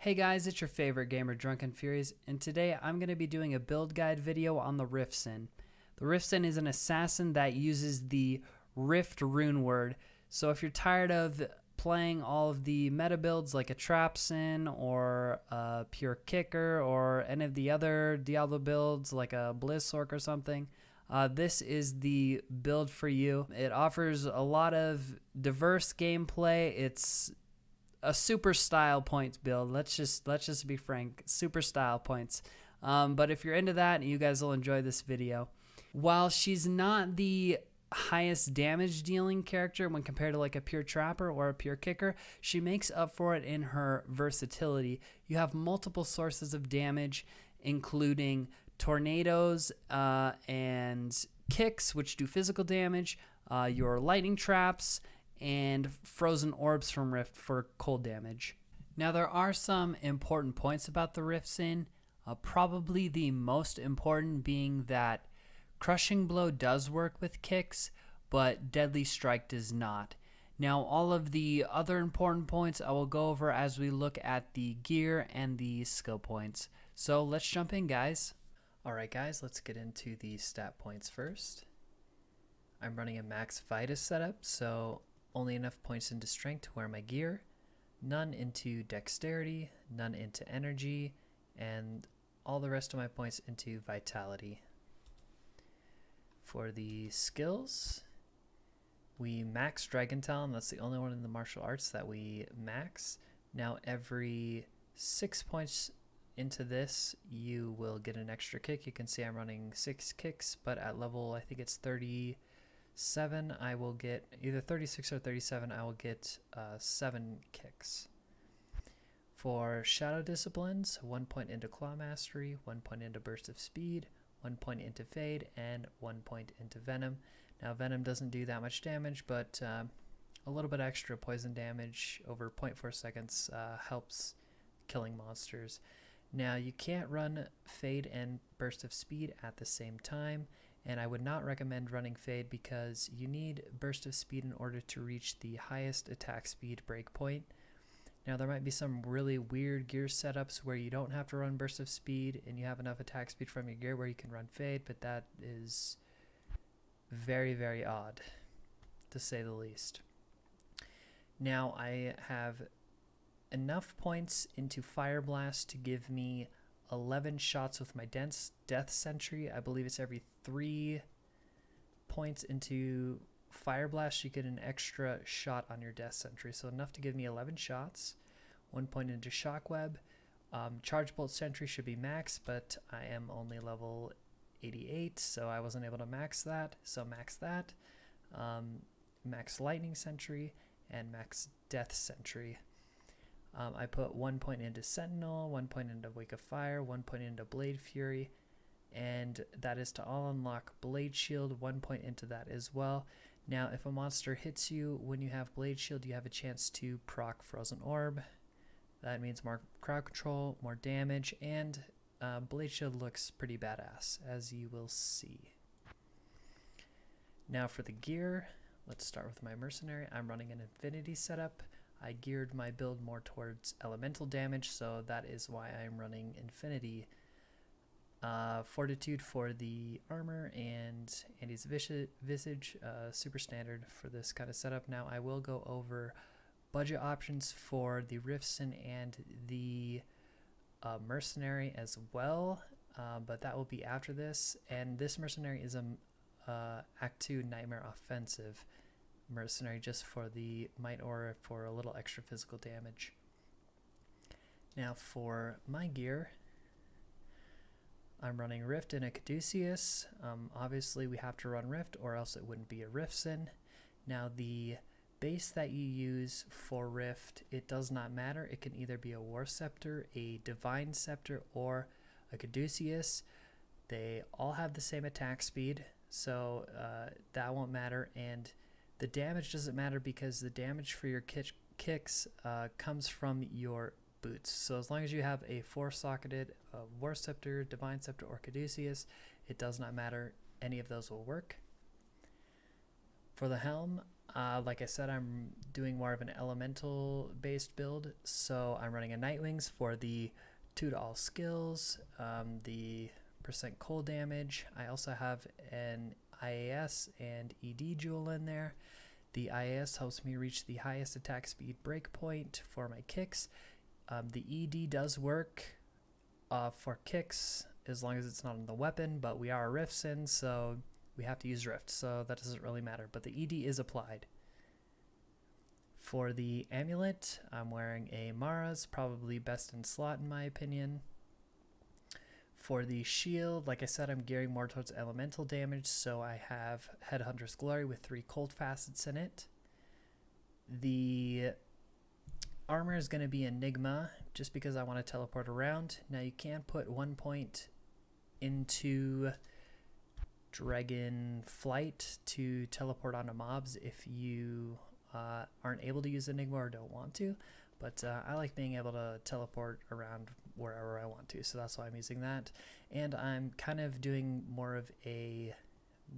Hey guys, it's your favorite gamer Drunken Furies, and today I'm going to be doing a build guide video on the RiftSin. The RiftSin is an assassin that uses the Rift rune word, so if you're tired of playing all of the meta builds like a RiftSin or a pure kicker or any of the other Diablo builds like a Blizzork or something, this is the build for you. It offers a lot of diverse gameplay. It's a super style points build. Let's just be frank, super style points. But if you're into that, you guys will enjoy this video. While she's not the highest damage dealing character when compared to like a pure trapper or a pure kicker, she makes up for it in her versatility. You have multiple sources of damage, including tornadoes and kicks, which do physical damage, your lightning traps, and frozen orbs from Rift for cold damage. Now there are some important points about the RiftSin, probably the most important being that Crushing Blow does work with kicks, but Deadly Strike does not. Now all of the other important points I will go over as we look at the gear and the skill points. So let's jump in, guys. Alright guys, let's get into the stat points first. I'm running a max Vitus setup, so only enough points into strength to wear my gear, none into dexterity, none into energy, and all the rest of my points into vitality. For the skills, we max Dragon Talon. That's the only one in the martial arts that we max. Now every 6 points into this, you will get an extra kick. You can see I'm running 6 kicks, but at level, I think it's 37, I will get either 36 or 37. I will get 7 kicks. For Shadow Disciplines, 1 point into Claw Mastery, 1 point into Burst of Speed, 1 point into Fade, and 1 point into Venom. Now Venom doesn't do that much damage, but a little bit extra poison damage over 0.4 seconds helps killing monsters. Now you can't run Fade and Burst of Speed at the same time, and I would not recommend running Fade because you need Burst of Speed in order to reach the highest attack speed breakpoint. Now there might be some really weird gear setups where you don't have to run Burst of Speed and you have enough attack speed from your gear where you can run Fade, but that is very, very odd, to say the least. Now I have enough points into Fire Blast to give me 11 shots with my Death Sentry. I believe it's every 3 points into Fire Blast you get an extra shot on your Death Sentry, so enough to give me 11 shots. 1 point into Shockweb. Charge Bolt Sentry should be max, but I am only level 88, so I wasn't able to max that, so max that. Max Lightning Sentry and max Death Sentry. I put 1 point into Sentinel, 1 point into Wake of Fire, 1 point into Blade Fury, and that is to all unlock Blade Shield, 1 point into that as well. Now if a monster hits you when you have Blade Shield, you have a chance to proc Frozen Orb. That means more crowd control, more damage, and Blade Shield looks pretty badass, as you will see. Now for the gear, let's start with my Mercenary. I'm running an Infinity setup. I geared my build more towards elemental damage, so that is why I'm running Infinity. Fortitude for the armor and Andy's Visage, super standard for this kind of setup. Now I will go over budget options for the RiftSin and the Mercenary as well, but that will be after this. And this Mercenary is a Act 2 Nightmare Offensive Mercenary, just for the might or for a little extra physical damage. Now for my gear, I'm running Rift and a Caduceus. Obviously we have to run Rift or else it wouldn't be a RiftSin. Now the base that you use for Rift, it does not matter. It can either be a War Scepter, a Divine Scepter, or a Caduceus. They all have the same attack speed, so that won't matter. And the damage doesn't matter because the damage for your kicks comes from your boots. So as long as you have a 4-socketed War Scepter, Divine Scepter, or Caduceus, it does not matter. Any of those will work. For the Helm, Like I said, I'm doing more of an elemental based build, so I'm running a Nightwings for the 2 to all skills, the percent cold damage. I also have an IAS and ED jewel in there. The IAS helps me reach the highest attack speed breakpoint for my kicks. The ED does work for kicks as long as it's not on the weapon, but we are a RiftSin, so we have to use Rift, so that doesn't really matter, but the ED is applied. For the Amulet, I'm wearing a Mara's, probably best in slot in my opinion. For the shield, like I said, I'm gearing more towards elemental damage, so I have Headhunter's Glory with 3 cold facets in it. The armor is going to be Enigma, just because I want to teleport around. Now you can put 1 point into Dragon Flight to teleport onto mobs if you aren't able to use Enigma or don't want to, but I like being able to teleport around wherever I want to, so that's why I'm using that. And I'm kind of doing more of a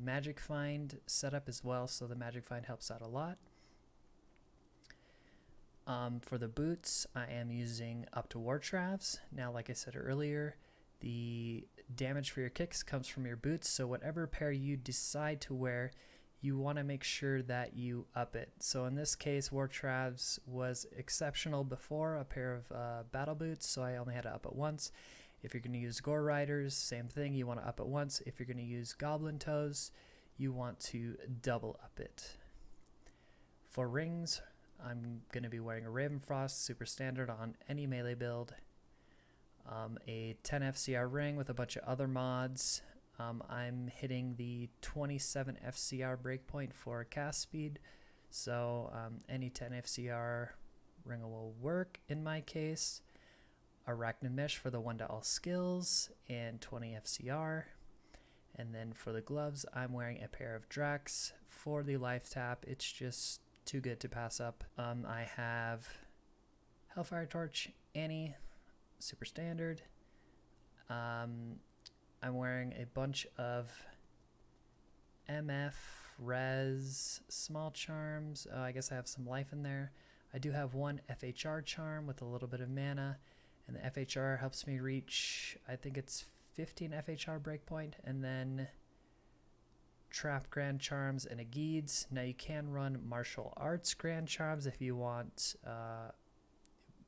Magic Find setup as well, so the Magic Find helps out a lot. For the boots, I am using up to War Travs. Now, like I said earlier, the damage for your kicks comes from your boots, so whatever pair you decide to wear, you want to make sure that you up it. So in this case, War Travs was exceptional before, a pair of battle boots, so I only had to up it once. If you're going to use Gore Riders, same thing, you want to up it once. If you're going to use Goblin Toes, you want to double up it. For rings, I'm going to be wearing a Ravenfrost, super standard on any melee build. A 10 FCR ring with a bunch of other mods. I'm hitting the 27 FCR breakpoint for cast speed, so any 10 FCR ring will work in my case. Arachnid Mesh for the 1 to all skills and 20 FCR. And then for the gloves, I'm wearing a pair of Drax for the life tap. It's just too good to pass up. I have Hellfire Torch, Annie, super standard. I'm wearing a bunch of MF, Res, small charms. I guess I have some life in there. I do have 1 FHR charm with a little bit of mana, and the FHR helps me reach, I think it's 15 FHR breakpoint, and then Trapped Grand Charms and a Geeds. Now you can run Martial Arts Grand Charms if you want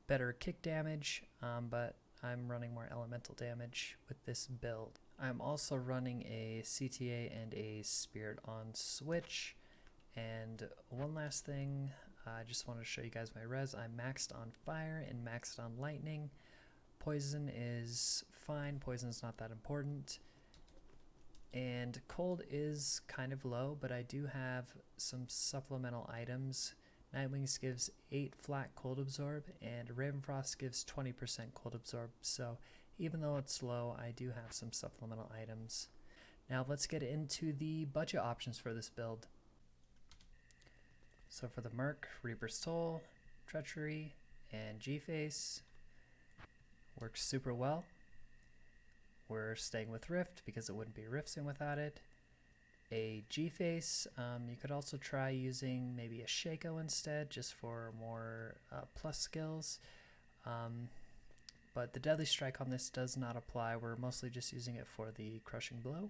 better kick damage, but I'm running more elemental damage with this build. I'm also running a CTA and a Spirit on Switch. And one last thing, I just want to show you guys my res. I'm maxed on Fire and maxed on Lightning. Poison is fine, poison's not that important. And cold is kind of low, but I do have some supplemental items. Nightwings gives 8 flat cold absorb, and Ravenfrost gives 20% cold absorb, so even though it's low, I do have some supplemental items. Now let's get into the budget options for this build. So for the Merc, Reaper's Toll, Treachery, and G-Face works super well. We're staying with Rift because it wouldn't be RiftSin without it. A G-Face, you could also try using maybe a Shaco instead, just for more plus skills. But the Deadly Strike on this does not apply. We're mostly just using it for the Crushing Blow.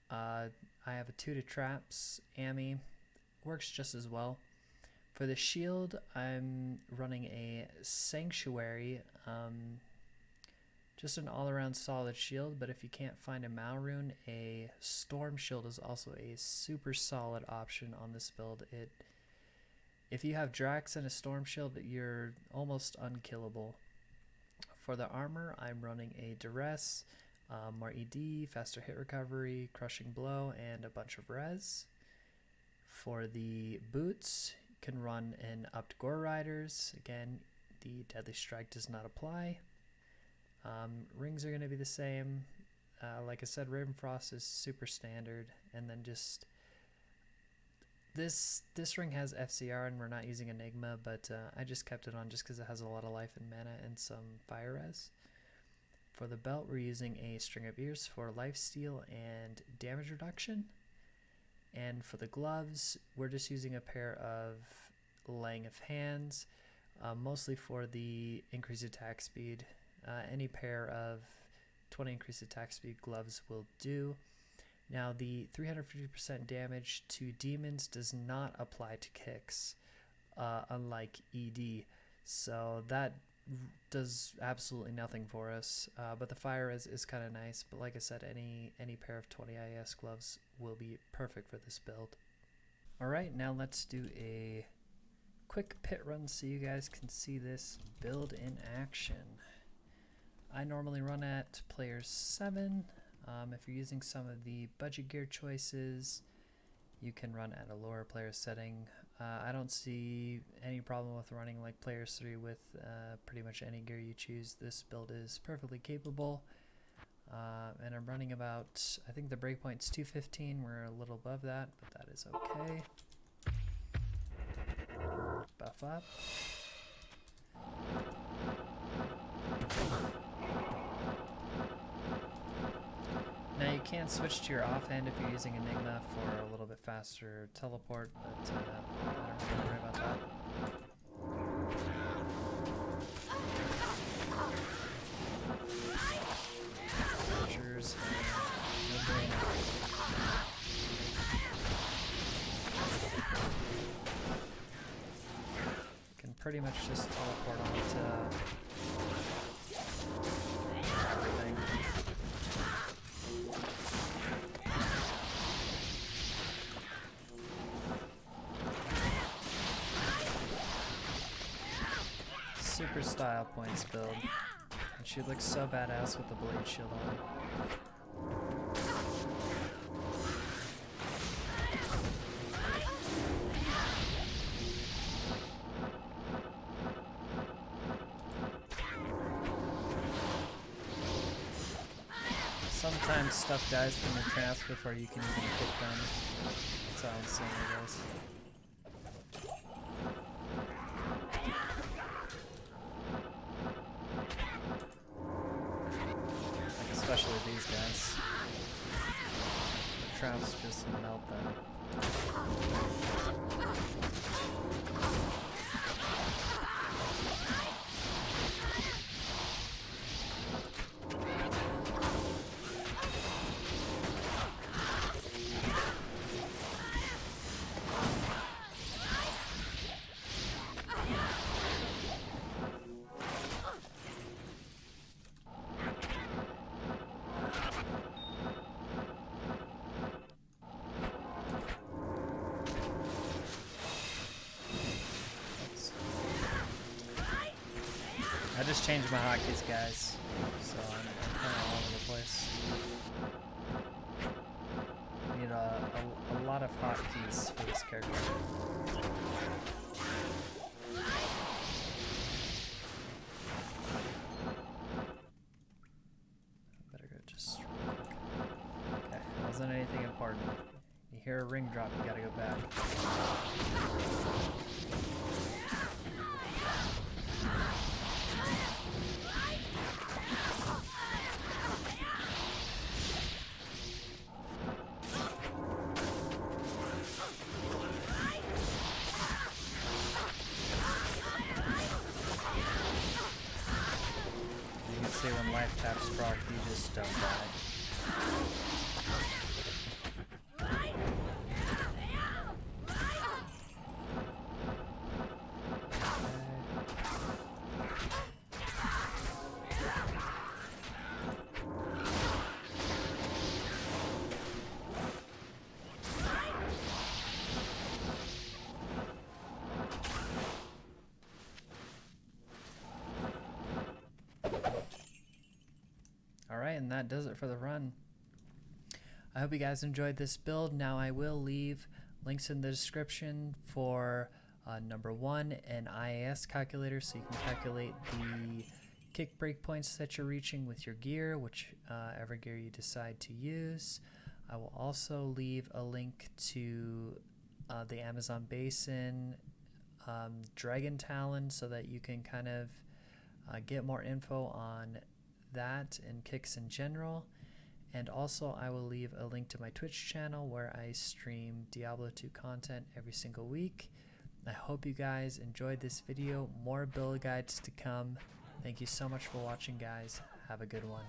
I have a 2 to Traps, Ami, works just as well. For the shield, I'm running a Sanctuary, just an all-around solid shield, but if you can't find a Mao rune, a Storm Shield is also a super solid option on this build. If you have Drax and a Storm Shield, you're almost unkillable. For the armor, I'm running a Duress, more ED, faster hit recovery, Crushing Blow, and a bunch of res. For the boots, you can run an upped Gore Riders. Again, the Deadly Strike does not apply. Rings are going to be the same. Like I said, Ravenfrost is super standard, and then just this ring has FCR and we're not using Enigma, but I just kept it on just because it has a lot of life and mana and some fire res. For the belt, we're using a String of Ears for lifesteal and damage reduction. And for the gloves, we're just using a pair of Laying of Hands, mostly for the increased attack speed. Any pair of 20 increased attack speed gloves will do. Now the 350% damage to demons does not apply to kicks, unlike ED, so that does absolutely nothing for us, but the fire is kind of nice. But like I said, any pair of 20 IS gloves will be perfect for this build. Alright, now let's do a quick pit run so you guys can see this build in action. I normally run at player 7. If you're using some of the budget gear choices, you can run at a lower player setting. I don't see any problem with running like players 3 with pretty much any gear you choose. This build is perfectly capable. And I'm running about, I think the breakpoint's 215. We're a little above that, but that is okay. Buff up. Now you can switch to your offhand if you're using Enigma for a little bit faster teleport, but I don't really worry about that. Archers, no brainer. Can pretty much just teleport onto everything. Super style points build, and she looks so badass with the blade shield on. Sometimes stuff dies from the traps before you can even pick them. That's how insane it is. Especially these guys. The traps just melt them. I just changed my hotkeys, guys, so I'm kind of all over the place. Need a lot of hotkeys for this character. Better go just real quick. Okay, wasn't anything important. You hear a ring drop, you gotta go back. See, when life taps proc, you just don't die. Alright, and that does it for the run. I hope you guys enjoyed this build. Now I will leave links in the description for number 1, an IAS calculator, so you can calculate the kick breakpoints that you're reaching with your gear, whichever gear you decide to use. I will also leave a link to the Amazon Basin Dragon Talon, so that you can kind of get more info on that and kicks in general. And also I will leave a link to my Twitch channel where I stream Diablo 2 content every single week. I hope you guys enjoyed this video. More build guides to come. Thank you so much for watching, guys. Have a good one.